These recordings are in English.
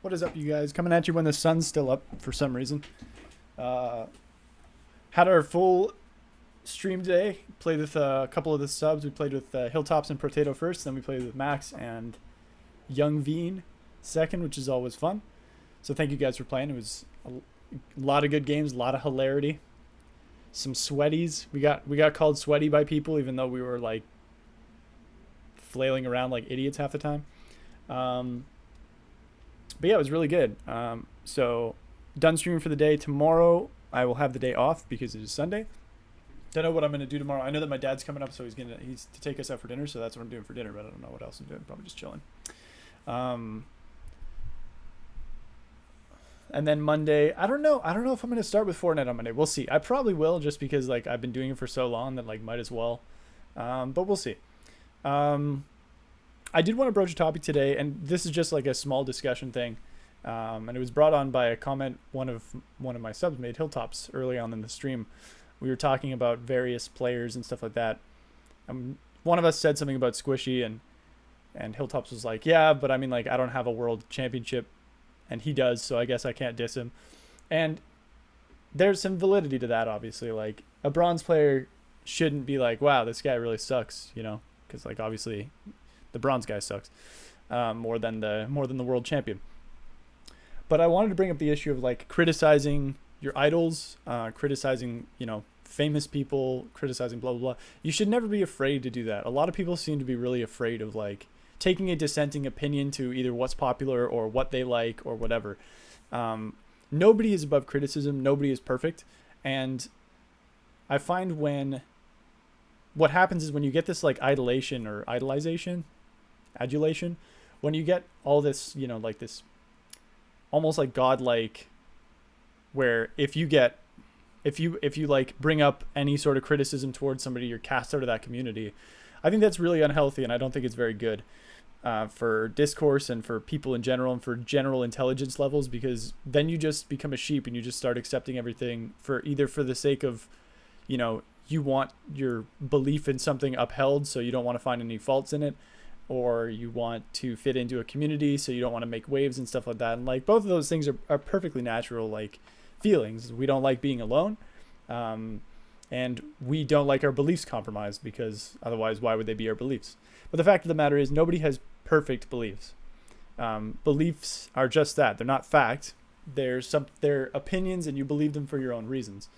What is up, you guys? Coming at you when the sun's still up for some reason. Uh, had our full stream today. Played with a couple of the subs. We played with Hilltops and Potato first. Then we played with Max and Young Veen second, which is always fun. So thank you guys for playing. It was a lot of good games, a lot of hilarity. Some sweaties. We got called sweaty by people, even though we were like flailing around like idiots half the time. But yeah, it was really good. So done streaming for the day. Tomorrow I will have the day off because it is Sunday. Don't know what I'm gonna do tomorrow. I know that my dad's coming up, so he's to take us out for dinner. So that's what I'm doing for dinner. But I don't know what else I'm doing. Probably just chilling. And then Monday, I don't know if I'm gonna start with Fortnite on Monday. We'll see. I probably will, just because like I've been doing it for so long that like might as well. But we'll see. I did want to broach a topic today, and this is just like a small discussion thing, and it was brought on by a comment one of my subs made, Hilltops, early on in the stream. We were talking about various players and stuff like that. One of us said something about Squishy, and Hilltops was like, yeah, but I mean, like, I don't have a world championship, and he does, so I guess I can't diss him. And there's some validity to that, obviously. Like, a bronze player shouldn't be like, wow, this guy really sucks, you know, because like obviously the bronze guy sucks more than the world champion. But I wanted to bring up the issue of like criticizing your idols, criticizing, you know, famous people, criticizing blah blah blah. You should never be afraid to do that. A lot of people seem to be really afraid of like taking a dissenting opinion to either what's popular or what they like or whatever. Nobody is above criticism. Nobody is perfect. And I find what happens is when you get this like idolation or adulation, when you get all this, you know, like this almost like godlike, where if you like bring up any sort of criticism towards somebody, you're cast out of that community. I think that's really unhealthy, and I don't think it's very good for discourse and for people in general and for general intelligence levels, because then you just become a sheep and you just start accepting everything for the sake of, you know, you want your belief in something upheld, so you don't want to find any faults in it, or you want to fit into a community, so you don't want to make waves and stuff like that. And like both of those things are perfectly natural, like feelings. We don't like being alone, and we don't like our beliefs compromised, because otherwise why would they be our beliefs? But the fact of the matter is nobody has perfect beliefs. Beliefs are just that. They're not fact. They're opinions, and you believe them for your own reasons.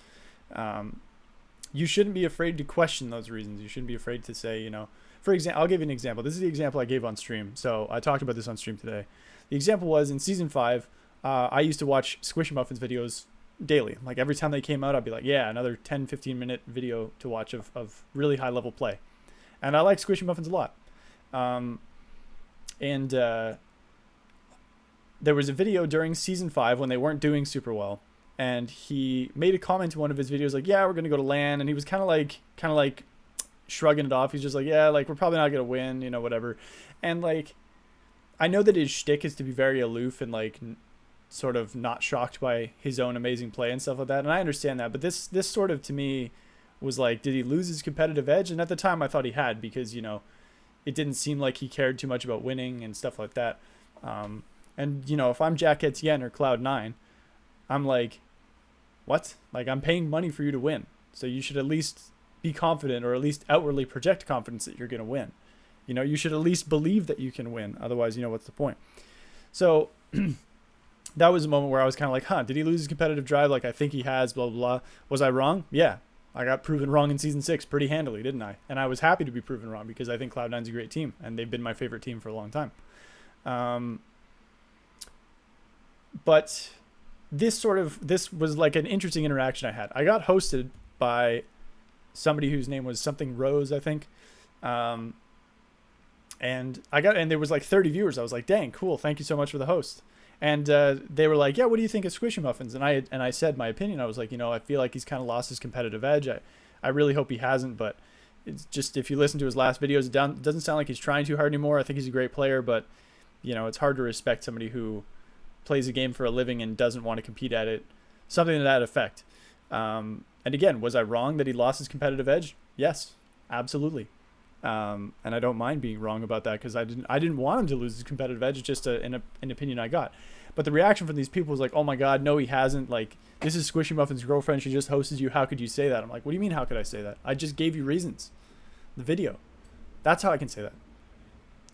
You shouldn't be afraid to question those reasons. You shouldn't be afraid to say, you know, for example, I'll give you an example. This is the example I gave on stream. So I talked about this on stream today. The example was in season 5, I used to watch Squishy Muffins videos daily. Like every time they came out, I'd be like, yeah, another 10, 15 minute video to watch of really high level play. And I like Squishy Muffins a lot. There was a video during season 5 when they weren't doing super well, and he made a comment to one of his videos like, yeah, we're going to go to LAN. And he was kind of like shrugging it off. He's just like, yeah, like we're probably not going to win, you know, whatever. And like, I know that his shtick is to be very aloof and like sort of not shocked by his own amazing play and stuff like that. And I understand that, but this sort of to me was like, did he lose his competitive edge? And at the time I thought he had, because, you know, it didn't seem like he cared too much about winning and stuff like that. And you know, if I'm Jack Etienne or Cloud9, I'm like, what? Like, I'm paying money for you to win, so you should at least be confident, or at least outwardly project confidence that you're going to win. You know, you should at least believe that you can win. Otherwise, you know, what's the point? So that was a moment where I was kind of like, huh, did he lose his competitive drive? Like, I think he has, blah, blah, blah. Was I wrong? Yeah. I got proven wrong in season 6 pretty handily, didn't I? And I was happy to be proven wrong, because I think Cloud9's a great team, and they've been my favorite team for a long time. But this was like an interesting interaction I had. I got hosted by somebody whose name was something Rose, I think. And there was like 30 viewers. I was like, dang, cool. Thank you so much for the host. And they were like, yeah, what do you think of Squishy Muffins? And I said my opinion. I was like, you know, I feel like he's kind of lost his competitive edge. I really hope he hasn't, but it's just, if you listen to his last videos, it doesn't sound like he's trying too hard anymore. I think he's a great player, but you know, it's hard to respect somebody who plays a game for a living and doesn't want to compete at it. Something to that effect. And again, was I wrong that he lost his competitive edge? Yes, absolutely. And I don't mind being wrong about that because I didn't want him to lose his competitive edge. It's just an opinion I got. But the reaction from these people was like, oh my God, no, he hasn't. Like, this is Squishy Muffin's girlfriend. She just hosted you. How could you say that? I'm like, what do you mean, how could I say that? I just gave you reasons. The video. That's how I can say that.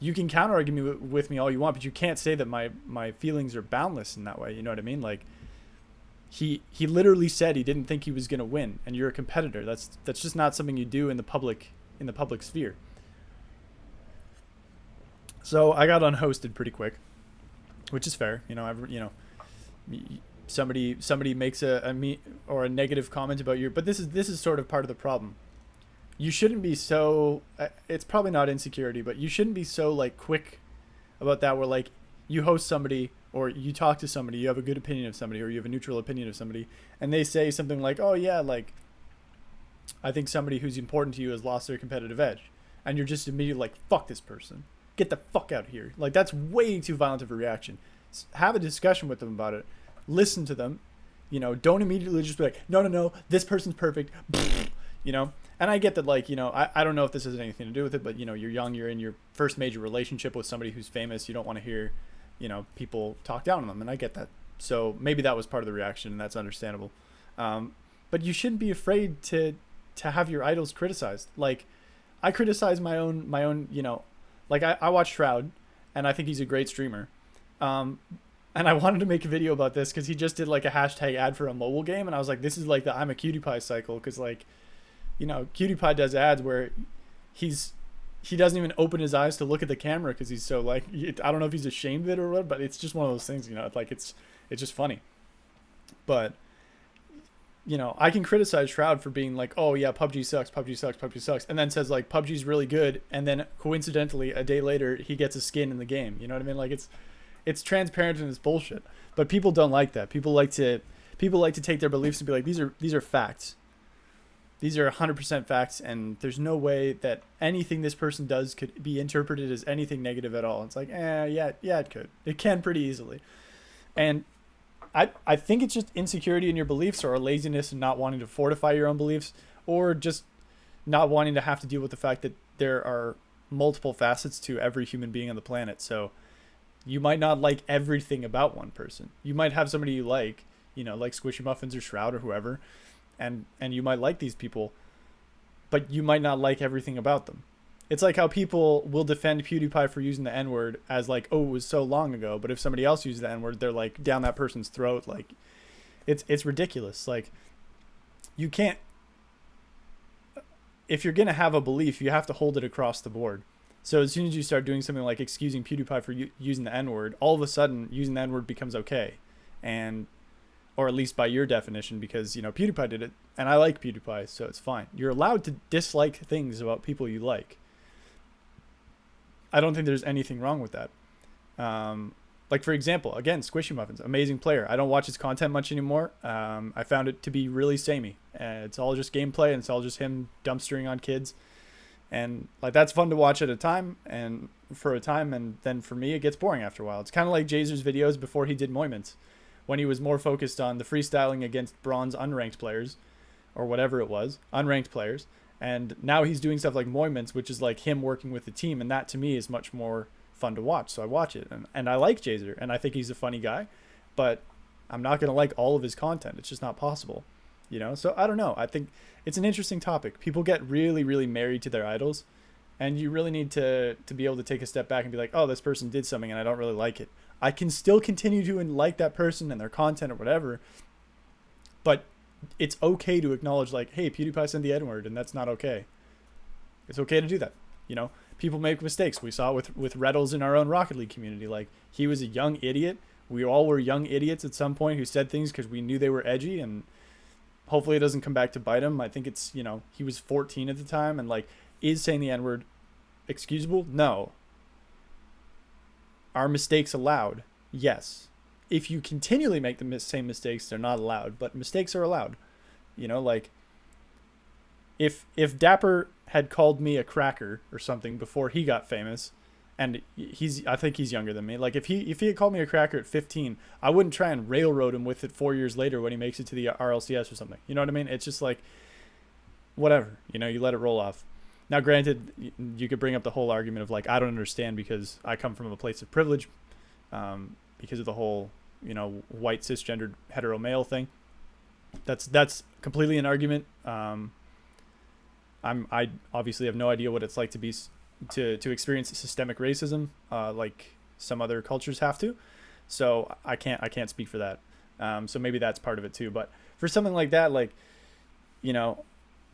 You can counter argue with me all you want, but you can't say that my feelings are boundless in that way. You know what I mean? Like, he literally said he didn't think he was going to win, and you're a competitor. That's just not something you do in the public sphere. So I got unhosted pretty quick, which is fair. Somebody makes a negative comment about you, but this is sort of part of the problem. You shouldn't be so, it's probably not insecurity, but you shouldn't be so like quick about that, where like you host somebody or you talk to somebody, you have a good opinion of somebody or you have a neutral opinion of somebody, and they say something like, oh yeah, like I think somebody who's important to you has lost their competitive edge, and you're just immediately like, fuck this person, get the fuck out of here. Like, that's way too violent of a reaction. Have a discussion with them about it. Listen to them. Don't immediately just be like, no, this person's perfect. And I get that, like, I don't know if this has anything to do with it, but, you're young, you're in your first major relationship with somebody who's famous. You don't want to hear, people talk down on them. And I get that. So maybe that was part of the reaction, and that's understandable. But you shouldn't be afraid to have your idols criticized. Like, I criticize my own, like I watch Shroud, and I think he's a great streamer. And I wanted to make a video about this because he just did like a hashtag ad for a mobile game, and I was like, this is like the I'm a Cutie Pie cycle, because like, Cutie Pie does ads where he doesn't even open his eyes to look at the camera because he's so like, I don't know if he's ashamed of it or what, but it's just one of those things, like it's just funny. But I can criticize Shroud for being like, oh yeah, PUBG sucks, and then says like PUBG's really good, and then coincidentally a day later he gets a skin in the game. You know what I mean? Like, it's transparent and it's bullshit. But people don't like that. People like to take their beliefs and be like, these are facts. These are 100% facts, and there's no way that anything this person does could be interpreted as anything negative at all. It's like, yeah, it could. It can pretty easily. And I think it's just insecurity in your beliefs, or a laziness and not wanting to fortify your own beliefs, or just not wanting to have to deal with the fact that there are multiple facets to every human being on the planet. So you might not like everything about one person. You might have somebody you like Squishy Muffins or Shroud or whoever, and you might like these people, but you might not like everything about them. It's like how people will defend PewDiePie for using the N-word as like, oh, it was so long ago, but if somebody else uses the N-word, they're like down that person's throat. Like, it's ridiculous. Like, you can't, if you're going to have a belief, you have to hold it across the board. So as soon as you start doing something like excusing PewDiePie for using the N-word, all of a sudden using the N-word becomes okay. Or at least by your definition, because, PewDiePie did it, and I like PewDiePie, so it's fine. You're allowed to dislike things about people you like. I don't think there's anything wrong with that. Like, for example, again, Squishy Muffins, amazing player. I don't watch his content much anymore. I found it to be really samey. It's all just gameplay, and it's all just him dumpstering on kids. And like, that's fun to watch at a time, and then for me it gets boring after a while. It's kind of like Jazer's videos before he did Moiments, when he was more focused on the freestyling against bronze unranked players, or whatever it was, unranked players. And now he's doing stuff like Moiments, which is like him working with the team, and that to me is much more fun to watch. So I watch it, and I like Jazer, and I think he's a funny guy, but I'm not going to like all of his content. It's just not possible, So I don't know. I think it's an interesting topic. People get really, really married to their idols, and you really need to be able to take a step back and be like, oh, this person did something and I don't really like it. I can still continue to like that person and their content or whatever, but it's okay to acknowledge like, hey, PewDiePie said the N-word, and that's not okay. It's okay to do that. People make mistakes. We saw it with Reddles in our own Rocket League community. Like, he was a young idiot. We all were young idiots at some point who said things because we knew they were edgy, and hopefully it doesn't come back to bite him. I think it's, he was 14 at the time, and like, is saying the N-word excusable? No. Are mistakes allowed? Yes. If you continually make the same mistakes, they're not allowed, but mistakes are allowed. Like, if Dapper had called me a cracker or something before he got famous, and I think he's younger than me. Like, if he had called me a cracker at 15, I wouldn't try and railroad him with it 4 years later when he makes it to the RLCS or something. You know what I mean? It's just like, whatever, you let it roll off. Now, granted, you could bring up the whole argument of like, I don't understand because I come from a place of privilege, because of the whole, white cisgendered hetero male thing. That's completely an argument. I obviously have no idea what it's like to be to experience systemic racism, like some other cultures have to. So I can't speak for that. So maybe that's part of it too. But for something like that, like,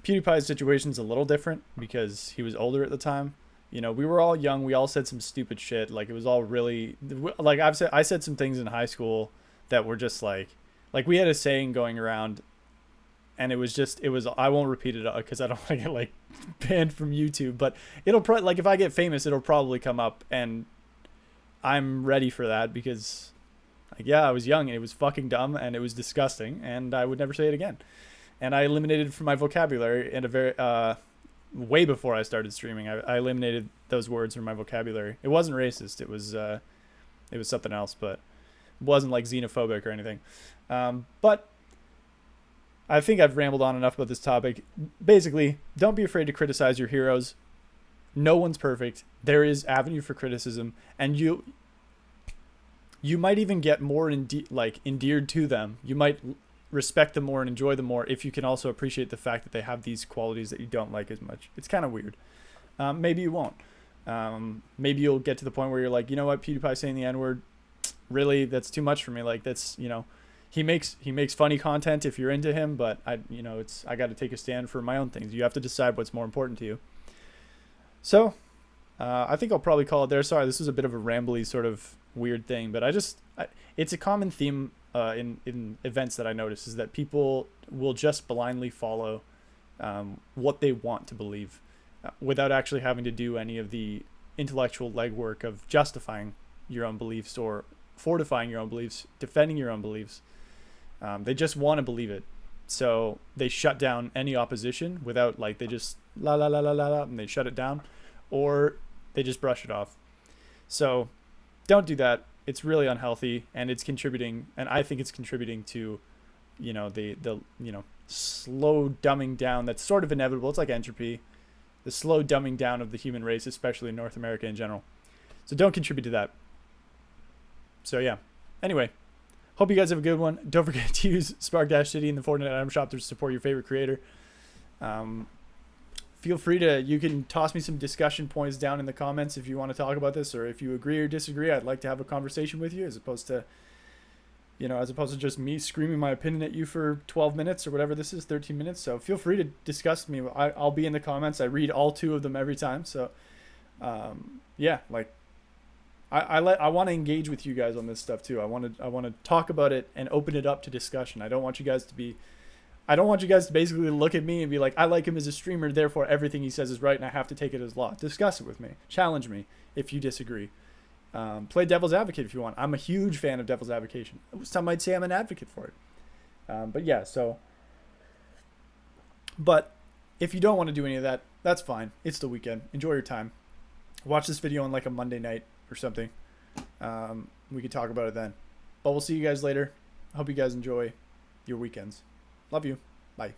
PewDiePie's situation's a little different because he was older at the time. We were all young. We all said some stupid shit. Like, it was all really, like I said some things in high school that were just like we had a saying going around, and it was I won't repeat it because I don't want to get like banned from YouTube, but it'll probably, like, if I get famous, it'll probably come up, and I'm ready for that because, like, yeah, I was young and it was fucking dumb and it was disgusting and I would never say it again. And I eliminated it from my vocabulary in a very, way before I started streaming. I eliminated those words from my vocabulary. It wasn't racist. It was something else, but it wasn't like xenophobic or anything. But I think I've rambled on enough about this topic. Basically, don't be afraid to criticize your heroes. No one's perfect. There is avenue for criticism, and you might even get more endeared to them. You might respect them more and enjoy them more if you can also appreciate the fact that they have these qualities that you don't like as much. It's kind of weird. Maybe you won't. Maybe you'll get to the point where you're like, you know what, PewDiePie saying the N-word, really, that's too much for me. Like, that's, he makes funny content if you're into him, but I got to take a stand for my own things. You have to decide what's more important to you. So, I think I'll probably call it there. Sorry, this was a bit of a rambly sort of weird thing, but it's a common theme in events that I notice is that people will just blindly follow what they want to believe without actually having to do any of the intellectual legwork of justifying your own beliefs or fortifying your own beliefs, defending your own beliefs. They just want to believe it. So they shut down any opposition without, like, they just la la la la la la, and they shut it down, or they just brush it off. So don't do that. It's really unhealthy, and it's contributing, and I think it's contributing to, the slow dumbing down that's sort of inevitable. It's like entropy, the slow dumbing down of the human race, especially in North America in general. So don't contribute to that. So yeah. Anyway, hope you guys have a good one. Don't forget to use Spark-City in the Fortnite item shop to support your favorite creator. Feel free you can toss me some discussion points down in the comments if you want to talk about this, or if you agree or disagree. I'd like to have a conversation with you as opposed to just me screaming my opinion at you for 12 minutes or whatever this is, 13 minutes. So feel free to discuss me. I'll be in the comments. I read all 2 of them every time. So, yeah, like, I want to engage with you guys on this stuff too. I want to talk about it and open it up to discussion. I don't want you guys to basically look at me and be like, I like him as a streamer, therefore everything he says is right and I have to take it as law. Discuss it with me. Challenge me if you disagree. Play devil's advocate if you want. I'm a huge fan of devil's advocate. Some might say I'm an advocate for it. But yeah, but if you don't want to do any of that, that's fine. It's the weekend. Enjoy your time. Watch this video on like a Monday night or something. We could talk about it then. But we'll see you guys later. Hope you guys enjoy your weekends. Love you. Bye.